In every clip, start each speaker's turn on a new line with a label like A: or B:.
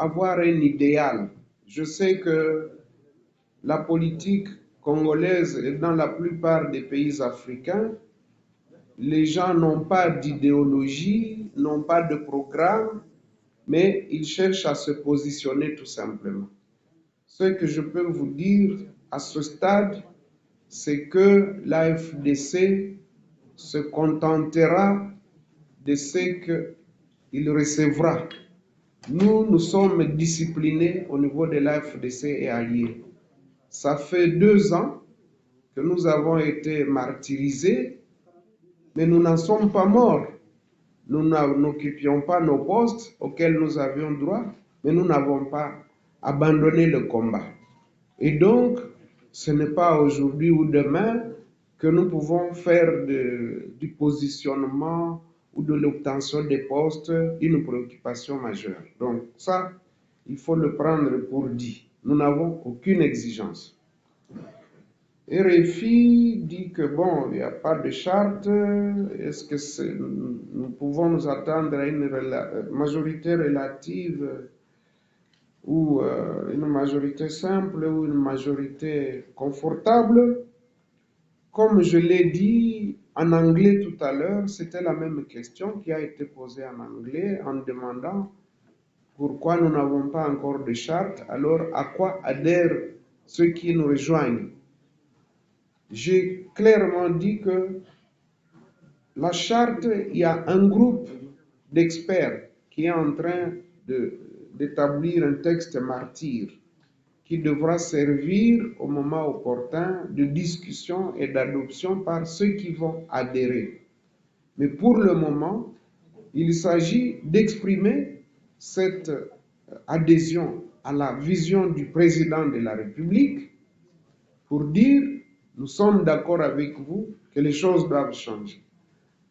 A: avoir un idéal. Je sais que la politique congolaise et dans la plupart des pays africains, les gens n'ont pas d'idéologie, n'ont pas de programme, mais ils cherchent à se positionner tout simplement. Ce que je peux vous dire à ce stade, c'est que l'AFDC se contentera de ce qu'il recevra. Nous sommes disciplinés au niveau de l'AFDC et alliés. Ça fait 2 ans que nous avons été martyrisés, mais nous n'en sommes pas morts. Nous n'occupions pas nos postes auxquels nous avions droit, mais nous n'avons pas abandonné le combat. Et donc, ce n'est pas aujourd'hui ou demain que nous pouvons faire du positionnement ou de l'obtention des postes une préoccupation majeure. Donc ça, il faut le prendre pour dit. Nous n'avons aucune exigence. RFI dit que bon, il n'y a pas de charte. Est-ce que nous pouvons nous attendre à une majorité relative ou une majorité simple ou une majorité confortable? Comme je l'ai dit en anglais tout à l'heure, c'était la même question qui a été posée en anglais en demandant pourquoi nous n'avons pas encore de charte, alors à quoi adhèrent ceux qui nous rejoignent? J'ai clairement dit que la charte, il y a un groupe d'experts qui est en train d'établir un texte martyr qui devra servir au moment opportun de discussion et d'adoption par ceux qui vont adhérer. Mais pour le moment, il s'agit d'exprimer cette adhésion à la vision du président de la République pour dire nous sommes d'accord avec vous que les choses doivent changer.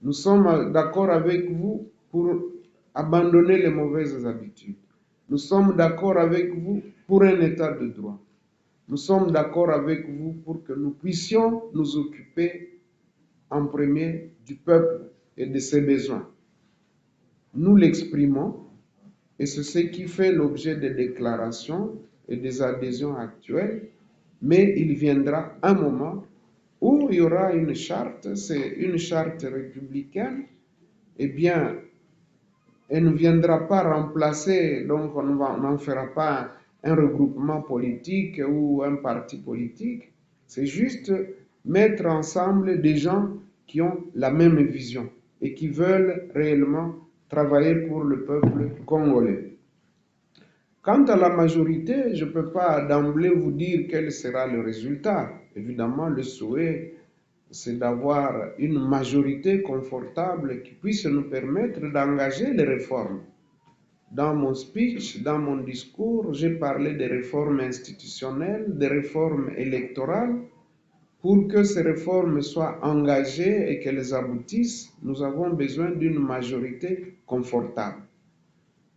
A: Nous sommes d'accord avec vous pour abandonner les mauvaises habitudes. Nous sommes d'accord avec vous pour un état de droit. Nous sommes d'accord avec vous pour que nous puissions nous occuper en premier du peuple et de ses besoins. Nous l'exprimons et c'est ce qui fait l'objet des déclarations et des adhésions actuelles, mais il viendra un moment où il y aura une charte, c'est une charte républicaine, eh bien, elle ne viendra pas remplacer, donc on n'en fera pas un regroupement politique ou un parti politique, c'est juste mettre ensemble des gens qui ont la même vision et qui veulent réellement travailler pour le peuple congolais. Quant à la majorité, je ne peux pas d'emblée vous dire quel sera le résultat. Évidemment, le souhait, c'est d'avoir une majorité confortable qui puisse nous permettre d'engager les réformes. Dans mon speech, dans mon discours, j'ai parlé des réformes institutionnelles, des réformes électorales. Pour que ces réformes soient engagées et qu'elles aboutissent, nous avons besoin d'une majorité confortable.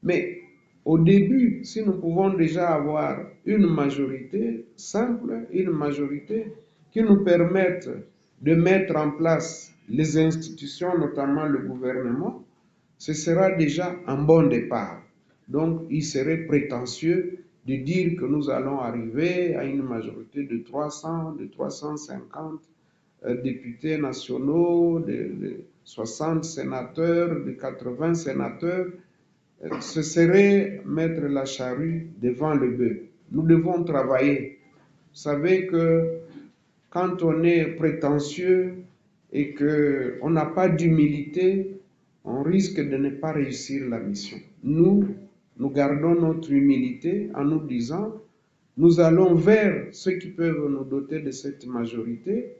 A: Mais au début, si nous pouvons déjà avoir une majorité simple, une majorité qui nous permette de mettre en place les institutions, notamment le gouvernement, ce sera déjà un bon départ. Donc, il serait prétentieux de dire que nous allons arriver à une majorité de 300, de 350 députés nationaux, de 60 sénateurs, de 80 sénateurs. Ce serait mettre la charrue devant le bœuf. Nous devons travailler. Vous savez que quand on est prétentieux et qu'on n'a pas d'humilité, on risque de ne pas réussir la mission. Nous gardons notre humilité en nous disant, nous allons vers ceux qui peuvent nous doter de cette majorité,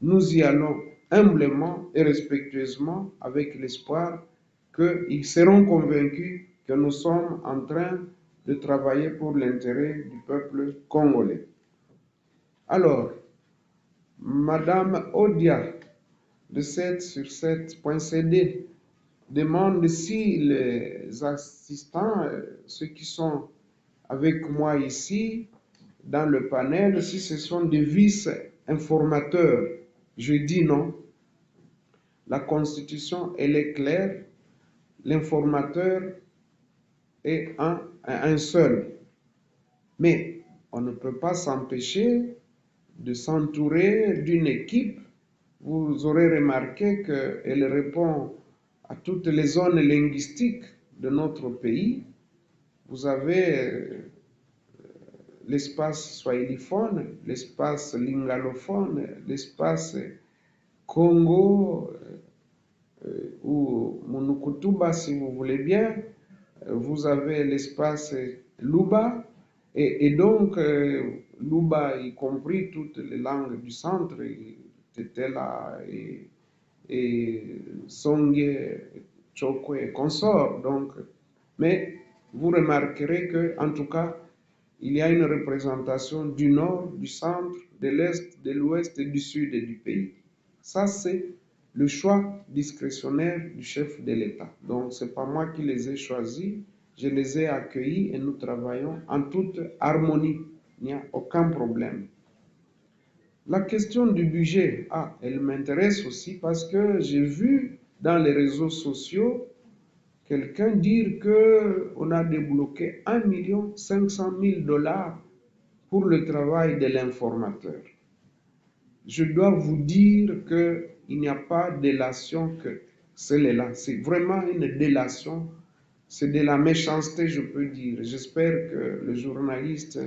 A: nous y allons humblement et respectueusement avec l'espoir qu'ils seront convaincus que nous sommes en train de travailler pour l'intérêt du peuple congolais. Alors, Madame Odia, de 7 sur 7.cd, demande si les assistants, ceux qui sont avec moi ici, dans le panel, si ce sont des vice-informateurs. Je dis non. La Constitution, elle est claire. L'informateur est un seul. Mais on ne peut pas s'empêcher de s'entourer d'une équipe. Vous aurez remarqué qu'elle répond à toutes les zones linguistiques de notre pays. Vous avez l'espace swahiliphone, l'espace lingalophone, l'espace Congo ou Monukutuba si vous voulez bien. Vous avez l'espace Luba et donc Luba y compris toutes les langues du centre, Tetela et Songye, Chokwe et consorts. Donc, mais vous remarquerez que, en tout cas, il y a une représentation du nord, du centre, de l'est, de l'ouest et du sud du pays. Ça, c'est le choix discrétionnaire du chef de l'État. Donc, ce n'est pas moi qui les ai choisis, je les ai accueillis et nous travaillons en toute harmonie. Il n'y a aucun problème. La question du budget, elle m'intéresse aussi parce que j'ai vu dans les réseaux sociaux quelqu'un dire qu'on a débloqué 1 500 000 $ pour le travail de l'informateur. Je dois vous dire qu'il n'y a pas de délation que celle-là. C'est vraiment une délation. C'est de la méchanceté, je peux dire. J'espère que le journaliste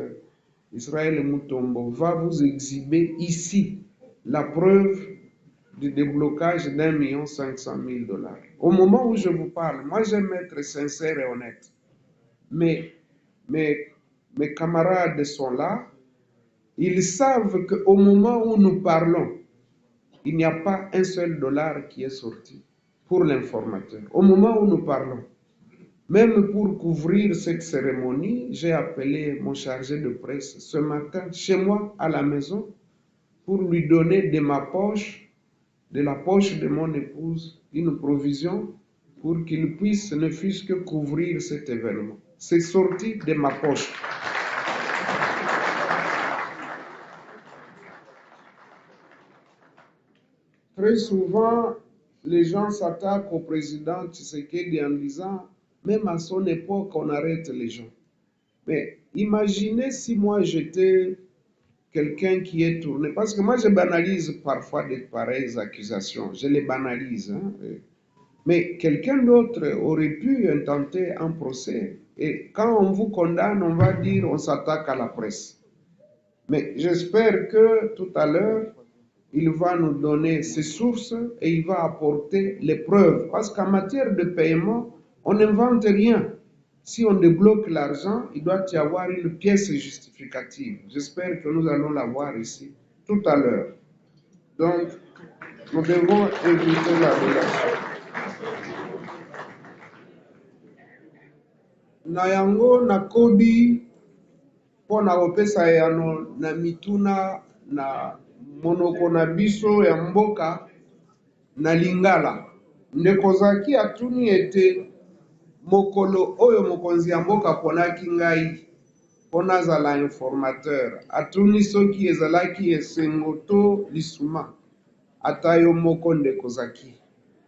A: Israël Mutombo va vous exhiber ici la preuve du déblocage d'1 500 000 $. Au moment où je vous parle, moi j'aime être sincère et honnête. Mais mes camarades sont là. Ils savent qu'au moment où nous parlons, il n'y a pas un seul dollar qui est sorti pour l'informateur. Au moment où nous parlons, même pour couvrir cette cérémonie, j'ai appelé mon chargé de presse ce matin chez moi à la maison pour lui donner de ma poche, de la poche de mon épouse, une provision pour qu'il puisse ne fût-ce que couvrir cet événement. C'est sorti de ma poche. Très souvent, les gens s'attaquent au président Tshisekedi en disant, même à son époque, on arrête les gens. Mais imaginez si moi j'étais quelqu'un qui est tourné, parce que moi je banalise parfois de pareilles accusations, je les banalise. Mais quelqu'un d'autre aurait pu intenter un procès. Et quand on vous condamne, on va dire on s'attaque à la presse. Mais j'espère que tout à l'heure, il va nous donner ses sources et il va apporter les preuves. Parce qu'en matière de paiement, on n'invente rien. Si on débloque l'argent, il doit y avoir une pièce justificative. J'espère que nous allons la voir ici tout à l'heure. Donc, nous devons éviter la relation. Na yango nakobi mpona kopesa yano na mituna na monoko na biso ya mboka na Lingala. Ndeko Zaki atuni ete mokolo oyo mokonzi ya mboka ponaki ngai mpona azala informateur. Atuni soki ezalaki esengo to lisuma ata yo moko Ndeko Zaki.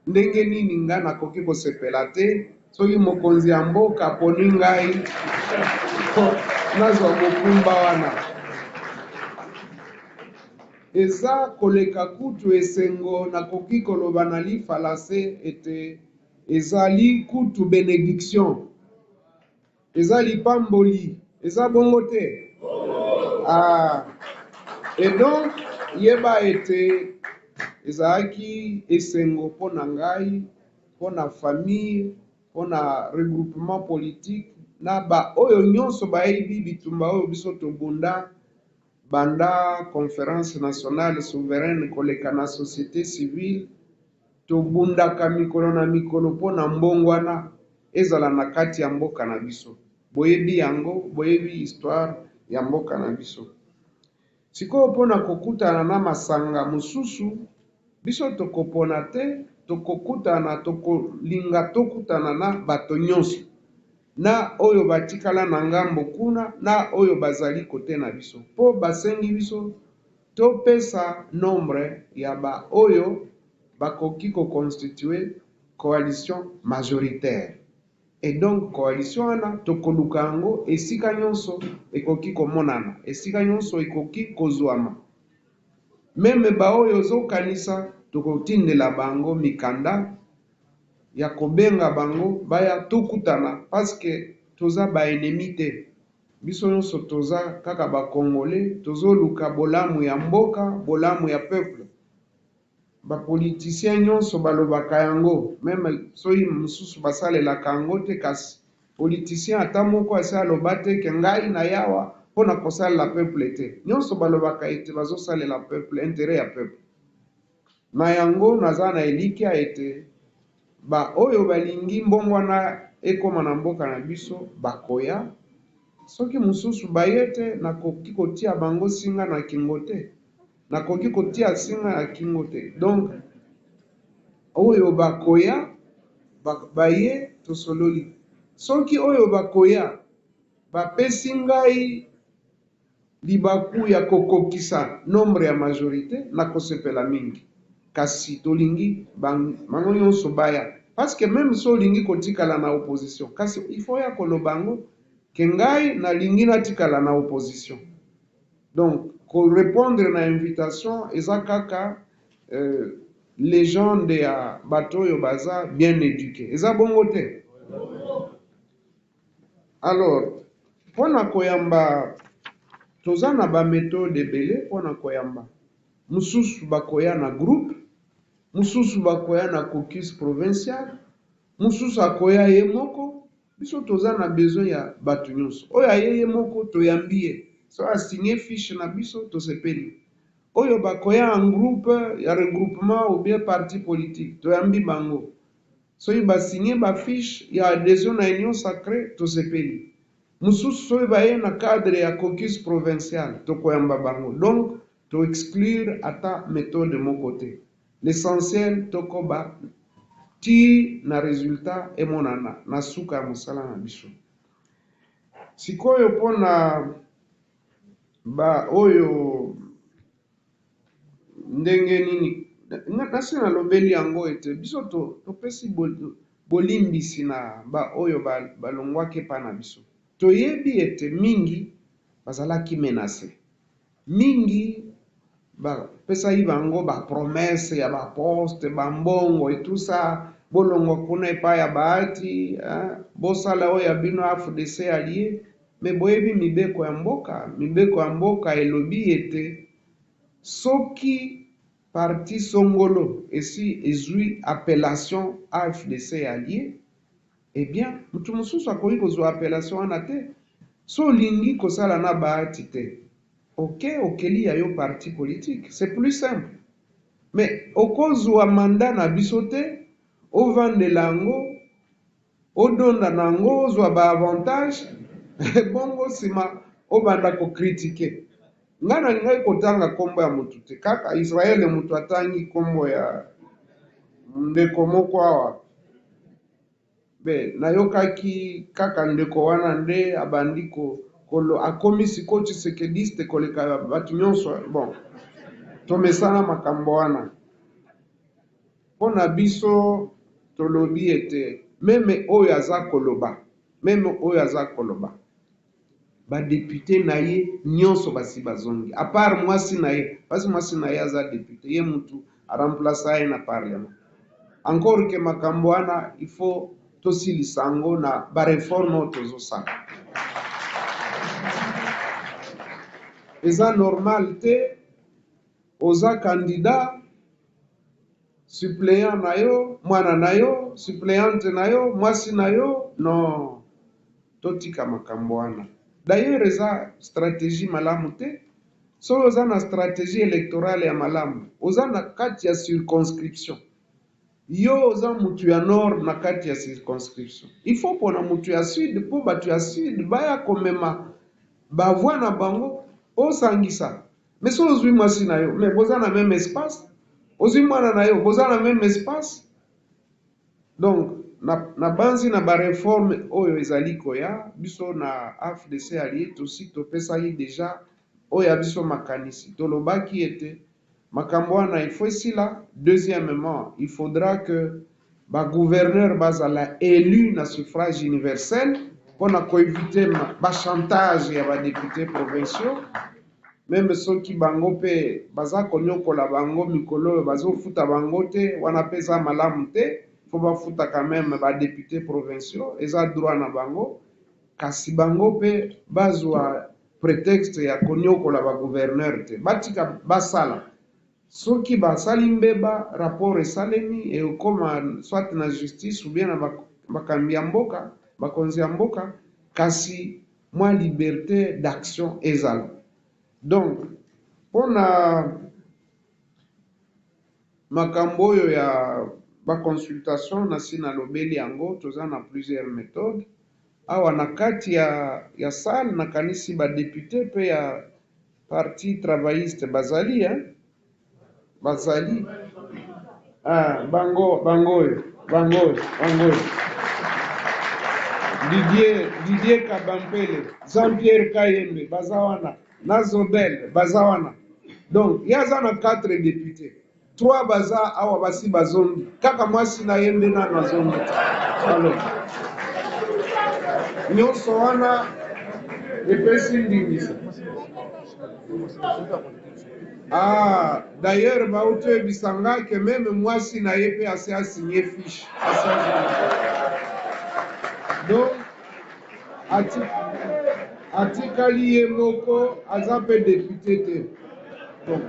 A: Ndenge nini nga nakoki kosepela te soki mokonzi ya mboka poni ngai nazwa mokumba wana. Eza koleka kutu esengo nakoki koloba na lifalase ete ezali kutu bénédiction. Ezali pamboli. Eza bongo te. Et donc, yeba ete ezalaki esengo mpona ngai, mpona famille, mpona regroupement politique, na ba oyo nyonso bayebi bitumba oyo biso tobunda banda conférence nationale souveraine koleka na société civile, tobundaka mikolo na mikolo mpona mbongwana ezala na kati ya mboka na biso. Boyebi yango, boyebi histoire ya mboka na biso. Sikoyo mpona kokutana na masanga mosusu, biso tokopona te, tokokutana, tokolinga tokutana na bato nyonso. Na oyo batikala na ngambo kuna, na oyo bazali kote na biso. Po basengi biso, topesa nombre ya ba oyo bakoki ko constituer coalition majoritaire. Et donc coalition wana tokoluka yango esika nyonso ekoki komonana, esika nyonso ekoki kozwama. Meme baoyo ozokanisa tokotindela bango mikanda ya kobenga bango baya tokutana parce que toza ba ennemi te. Biso nyonso toza kaka ba Congolais, tozoluka bolamu ya mboka, bolamu ya peuple. Ba politiciens nyonso balobaka yango, meme soki mususu basalelaka yango te, kasi politicien ata moko asi aloba te ke ngai na yawa mpona kosalela peuple te. Nyonso balobaka ete bazosalela peuple, intérêt ya peuple. Na yango naza na elikia ete ba oyo balingi mbongwana ekoma na mboka na biso bakoya, soki mususu baye te nakoki kotia bango singa na kingo te, nakoki kotia singa na kingo te. Donc oyo bakoya baye tosololi, soki oyo bakoya bapesi ngai libaku ya kokokisa nombre ya majorité nakosepela mingi. Kasi tolingi bango nyonso baya, parce que même so olingi kotikala na opposition, kasi il faut ya koloba ngo ke ngai nalingi natikala na opposition. Donc ko répondre na invitation eza kaka légende ya bato oyo baza bien éduqué, eza bongo te. Alors pona koyamba toza na ba méthode ebele pona koyamba. Mususu bakoya na groupe, mususu bakoya na caucus provincial, mususu akoya ye moko. Biso toza na besoin ya bato nyonso. Oyo ye moko toyambi ye, so asigné fiche na biso tosepeli. Oyo bakoya en groupe ya regroupement ou bien parti politique toyambi bango, soki basigné ba fiche ya adhésion na union sacrée tosepeli. Mususu soki baye na cadre ya caucus provincial tokoyamba bango. Donc to exclure ata méthode moko te. L'essentiel tokoba ti na résultat emonana na suka ya mosala na biso. Sikoyo pona ba oyo ndenge nini nasi nalobeli yango ete biso topesi bolimbisi na ba oyo balongwaki epa na biso. Toyebi ete mingi bazalaki menase, mingi bapesaki bango bapromese ya baposte bambongo et tout ça, bolongwa kuna epa ya baati bosala oyo ya bino AFDC allié. Me boyebi mibeko ya mboka elobi ete soki parti songolo esi ezwi appellation AFDC allié, eh bien mutu mususu akoki kozwa appellation wana te. So olingi kosala na baati te, ok okeli ya yo parti politique, c'est plus simple. Mais okozwa mandat na biso te, ovandela yango, odonda nango, ozwa ba avantage bongo sima obanda ko critiquer. Ngana ngai kotanga kombo ya mutu te, kaka Israel mutu atangi kombo ya ndeko moko awa. Be nayokaki kaka ndeko wana nde abandi akomi siko Tshisekediste koleka batu nyonso. Bon, tomesana makambo wana. Pona biso tolobi ete meme oyo aza koloba ba député na ye nyonso basi bazongi, à part mwasi na ye, parce mwasi na ye aza député, ye mutu a remplacer ye na parlement. Encore que makambo wana il faut tosilisa yango na ba réforme tozosala. Eza normal te oza candidat, suppléant na yo, mwana na yo, suppléante na yo, mwasi na yo, non, totika makambo wana. D'ailleurs eza stratégie malamu te. So oza na stratégie électorale ya malamu, oza na kati ya circonscription, yo oza mutu ya nord na kati ya circonscription, il faut pona mutu ya sud po batu ya sud baya komema bavoi na bango osangisa. Mais so ozwi mwasi na yo, mais boza na même espace, ozwi mwana na yo, boza na même espace. Donc na banzi na ba réforme oyo ezali koya biso na AFDC allié tosi topesaki déjà oyo biso makanisi. Tolobaki ete makambo wana il faut esila. Deuxièmement, il faudra que ba gouverneur bazala élu na suffrage universel pour éviter ba chantage ya ba députés provinciaux. Même soki bango pe baza konyokola bango mikolo bazofuta bango te wana pesa malamu te, faut bafuta quand même ba députés provinciaux eza droit na bango, kasi bango pe bazwa prétexte ya konyokola ba gouverneur te, batika basala soki basali mbeba rapport esalemi ekoma soit na justice ou bien na bakambi ya mboka bakonzi ya mboka, kasi mwa liberté d'action ezala. Donc mpona makambo oyo ya baconsultation nasi nalobeli yango toza na plusieurs méthodes awa na kati ya salle nakanisi badepute mpe ya parti travailliste bazali bazali bango oyo Didier Kabampele, Jean-Pierre Kayembe baza wana, Nazobel baza wana. Donc yaza na 4 députés, 3 baza awa basi bazondi kaka mwasi na yembe na nazondi. Alors nyonso wana epesi ndimisa. D'ailleurs bauti oyebisanga ke meme mwasi na ye mpe ase asigné fiche. Donc atikali ye moko aza mpe député te. Donc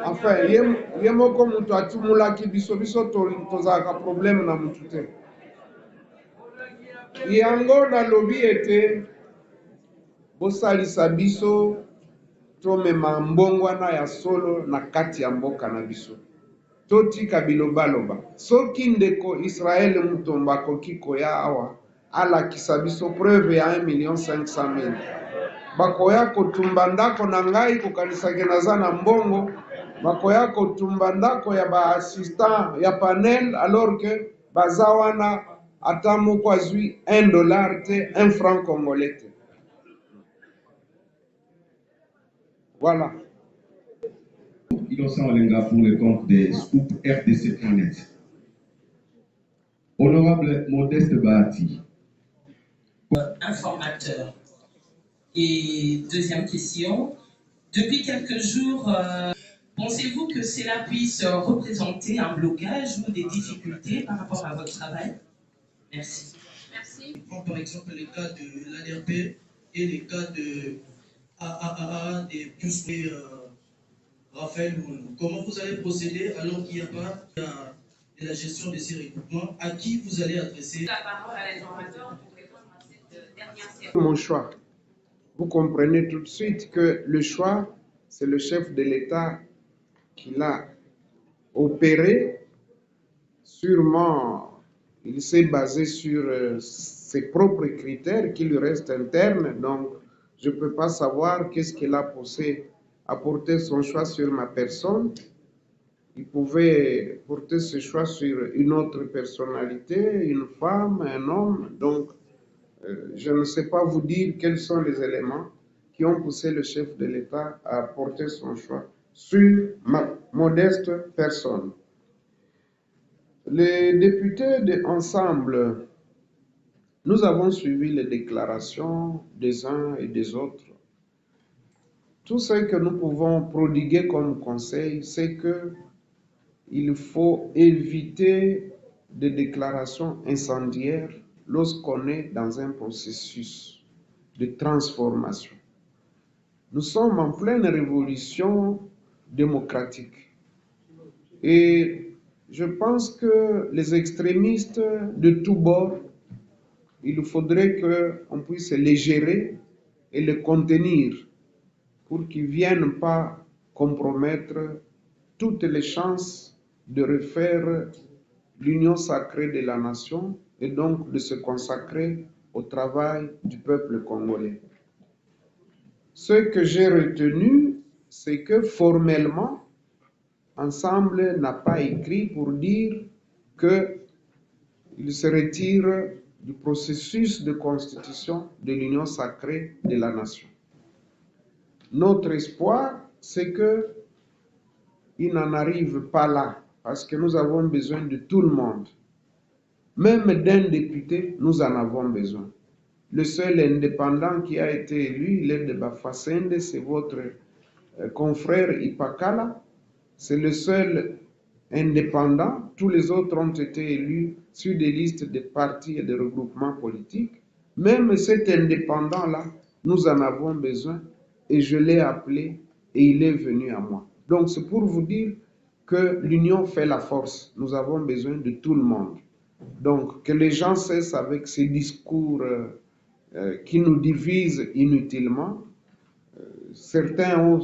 A: enfin ye moko mutu atumulaki biso tozalaka problème na mutu te. Yango nalobi ete bosalisa biso tomema mbongwana ya solo na kati ya mboka na biso. Totika bilobaloba soki ndeko Israel Mutomba akoki koya awa alakisa biso preuve ya 1,500,000 bakoya kotumba ndako na ngai kokanisaki naza na mbongo, bakoya kotumba ndako ya baassistant ya panel alors que baza wana ata moko azwi $1 te, 1 franc congolais te. Voilà.
B: Innocent Olenga pour le compte des Scoop RDC.net. Honorable Modeste Bahati.
C: Informateur. Et deuxième question, depuis quelques jours, pensez-vous que cela puisse représenter un blocage ou des difficultés par rapport à votre travail? Merci.
D: Merci.
E: Par exemple les cas de l'ADRP et les cas de AAA, des plus Raphaël Moulou. Comment vous allez procéder alors qu'il n'y a pas de la gestion de ces regroupements? À qui vous allez adresser
D: la parole à l'informateur pour répondre à cette dernière question?
A: Mon choix. Vous comprenez tout de suite que le choix, c'est le chef de l'État qui l'a opéré. Sûrement, il s'est basé sur ses propres critères qui lui restent internes. Donc, je ne peux pas savoir qu'est-ce qu'il a poussé à porter son choix sur ma personne. Il pouvait porter ce choix sur une autre personnalité, une femme, un homme. Donc, je ne sais pas vous dire quels sont les éléments qui ont poussé le chef de l'État à porter son choix sur ma modeste personne. Les députés de Ensemble, nous avons suivi les déclarations des uns et des autres. Tout ce que nous pouvons prodiguer comme conseil, c'est qu'il faut éviter des déclarations incendiaires lorsqu'on est dans un processus de transformation. Nous sommes en pleine révolution démocratique. Et je pense que les extrémistes de tous bords, il faudrait qu'on puisse les gérer et les contenir pour qu'ils ne viennent pas compromettre toutes les chances de refaire l'union sacrée de la nation et donc de se consacrer au travail du peuple congolais. Ce que j'ai retenu, c'est que formellement, Ensemble n'a pas écrit pour dire qu'il se retire du processus de constitution de l'union sacrée de la nation. Notre espoir, c'est qu'il n'en arrive pas là. parce que nous avons besoin de tout le monde. Même d'un député, nous en avons besoin. Le seul indépendant qui a été élu, il est de Bafasende, c'est votre confrère Ipakala. C'est le seul indépendant. Tous les autres ont été élus sur des listes de partis et de regroupements politiques. Même cet indépendant-là, nous en avons besoin et je l'ai appelé et il est venu à moi. Donc c'est pour vous dire que l'union fait la force. Nous avons besoin de tout le monde. Donc que les gens cessent avec ces discours qui nous divisent inutilement. Certains ont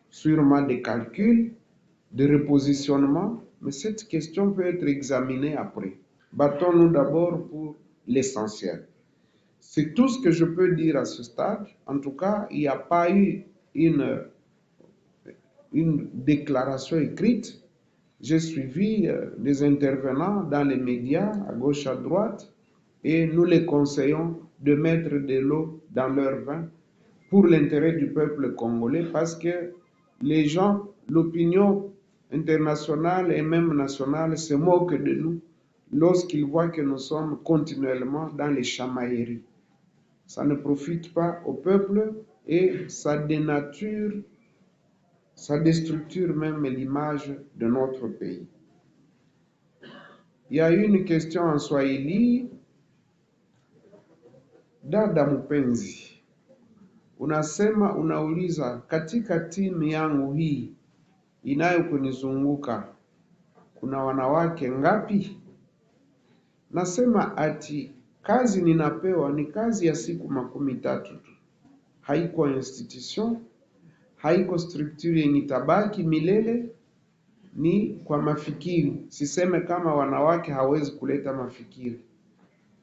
A: sûrement des calculs, de repositionnement, mais cette question peut être examinée après. Battons-nous d'abord pour l'essentiel. C'est tout ce que je peux dire à ce stade. En tout cas, il n'y a pas eu une déclaration écrite. J'ai suivi des intervenants dans les médias, à gauche, à droite, et nous les conseillons de mettre de l'eau dans leur vin pour l'intérêt du peuple congolais, parce que les gens, l'opinion internationale et même nationale se moquent de nous lorsqu'ils voient que nous sommes continuellement dans les chamailleries. Ça ne profite pas au peuple et ça dénature, ça déstructure même l'image de notre pays. Il y a eu une question en Swahili. Dada mpenzi, unasema unauliza, katika timu yangu hii inayokunizunguka kuna wanawake ngapi? Nasema ati kazi ninapewa ni kazi ya siku 30 tu. Haiko institution, haiko structure yenye itabaki milele, ni kwa mafikiri. Siseme kama wanawake hawezi kuleta mafikiri,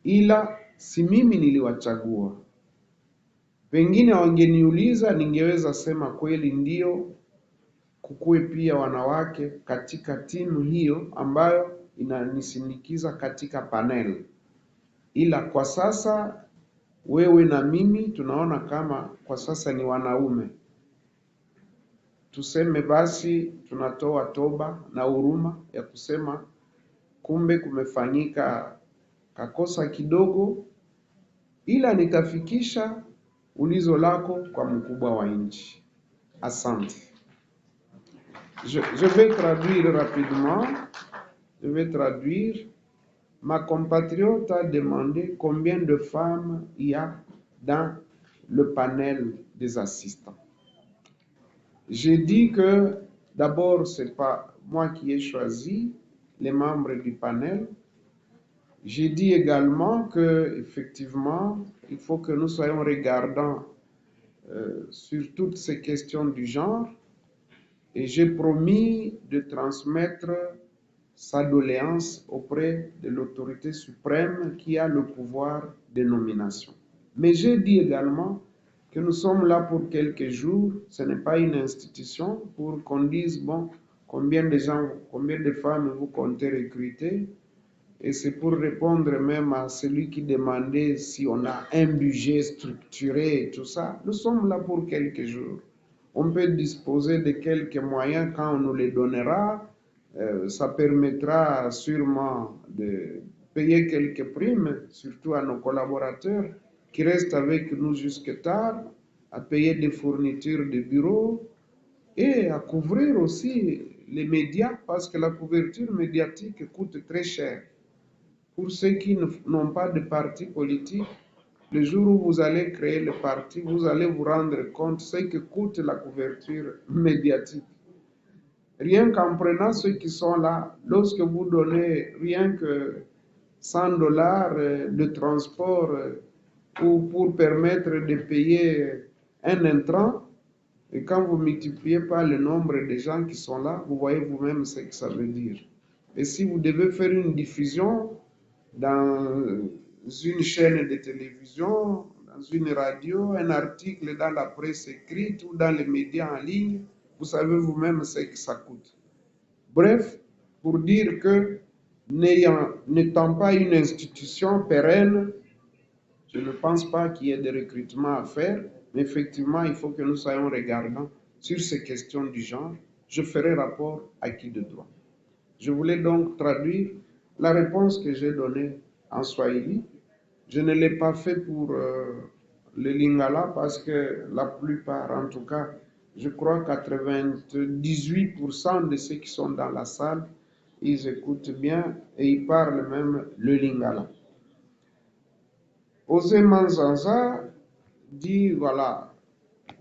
A: ila si mimi niliwachagua. Pengine wangeniuliza, ningeweza sema kweli ndio, kukue pia wanawake katika timu hiyo ambayo inanisindikiza katika panel. Ila kwa sasa wewe na mimi tunaona kama kwa sasa ni wanaume. Tuseme basi tunatoa toba na huruma ya kusema kumbe kumefanyika kakosa kidogo, ila nitafikisha ulizo lako kwa mkubwa wa nchi. Asante. Je vais traduire rapidement. Je vais traduire. Ma compatriote a demandé combien de femmes il y a dans le panel des assistants. J'ai dit que d'abord, ce n'est pas moi qui ai choisi les membres du panel. J'ai dit également que, effectivement, il faut que nous soyons regardants sur toutes ces questions du genre. Et j'ai promis de transmettre sa doléance auprès de l'autorité suprême qui a le pouvoir de nomination. Mais j'ai dit également que nous sommes là pour quelques jours, ce n'est pas une institution pour qu'on dise, bon, combien de gens, combien de femmes vous comptez recruter, et c'est pour répondre même à celui qui demandait si on a un budget structuré et tout ça. Nous sommes là pour quelques jours. On peut disposer de quelques moyens quand on nous les donnera. Ça permettra sûrement de payer quelques primes, surtout à nos collaborateurs qui restent avec nous jusque tard, à payer des fournitures de bureaux et à couvrir aussi les médias, parce que la couverture médiatique coûte très cher. Pour ceux qui n'ont pas de parti politique, le jour où vous allez créer le parti, vous allez vous rendre compte ce que coûte la couverture médiatique. Rien qu'en prenant ceux qui sont là, lorsque vous donnez rien que $100 de transport ou pour permettre de payer un intrant, et quand vous multipliez par le nombre de gens qui sont là, vous voyez vous-même ce que ça veut dire. Et si vous devez faire une diffusion dans une chaîne de télévision, dans une radio, un article dans la presse écrite ou dans les médias en ligne, vous savez vous-même ce que ça coûte. Bref, pour dire que n'étant pas une institution pérenne, je ne pense pas qu'il y ait de recrutement à faire, mais effectivement, il faut que nous soyons regardants sur ces questions du genre. Je ferai rapport à qui de droit. Je voulais donc traduire la réponse que j'ai donnée en swahili. Je ne l'ai pas fait pour le lingala parce que la plupart, en tout cas, je crois 98% de ceux qui sont dans la salle, ils écoutent bien et ils parlent même le lingala. Osé Manzanza dit, voilà,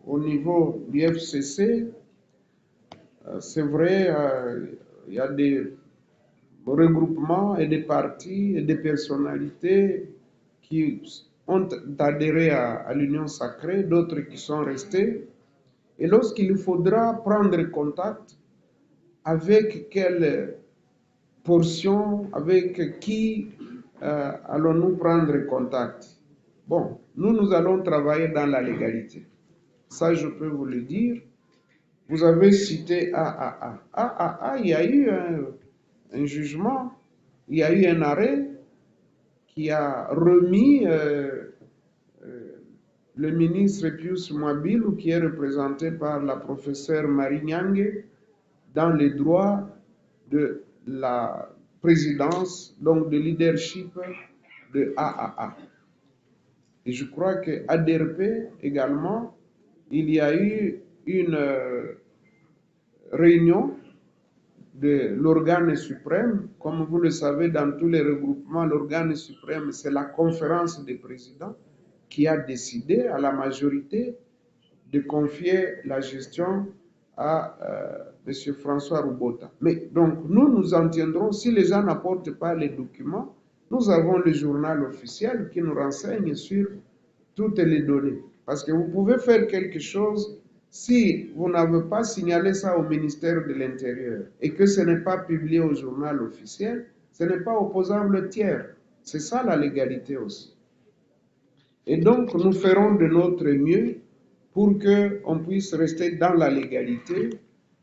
A: au niveau du FCC, c'est vrai, il y a des regroupements et des partis et des personnalités qui ont adhéré à l'Union sacrée, d'autres qui sont restés. Et lorsqu'il faudra prendre contact, avec quelle portion, avec qui allons-nous prendre contact? Bon, nous allons travailler dans la légalité. Ça, je peux vous le dire. Vous avez cité AAA. AAA, il y a eu un jugement, il y a eu un arrêt qui a remis le ministre Pius Mwabilu, qui est représenté par la professeure Marie Nyange, dans les droits de la présidence, donc de leadership de AAA. Et je crois que ADRP également, il y a eu une réunion de l'organe suprême. Comme vous le savez, dans tous les regroupements, l'organe suprême, c'est la conférence des présidents qui a décidé à la majorité de confier la gestion à M. François Roubota. Mais donc, nous en tiendrons, si les gens n'apportent pas les documents, nous avons le journal officiel qui nous renseigne sur toutes les données. Parce que vous pouvez faire quelque chose, si vous n'avez pas signalé ça au ministère de l'Intérieur et que ce n'est pas publié au journal officiel, ce n'est pas opposable tiers. C'est ça la légalité aussi. Et donc, nous ferons de notre mieux pour qu'on puisse rester dans la légalité.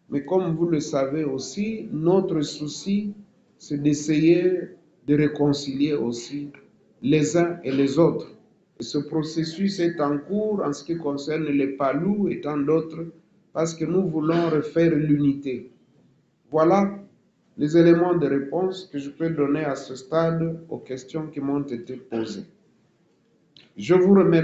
A: Mais comme vous le savez aussi, notre souci, c'est d'essayer de réconcilier aussi les uns et les autres. Et ce processus est en cours en ce qui concerne les Palous et tant d'autres, parce que nous voulons refaire l'unité. Voilà les éléments de réponse que je peux donner à ce stade aux questions qui m'ont été posées. Je vous remercie.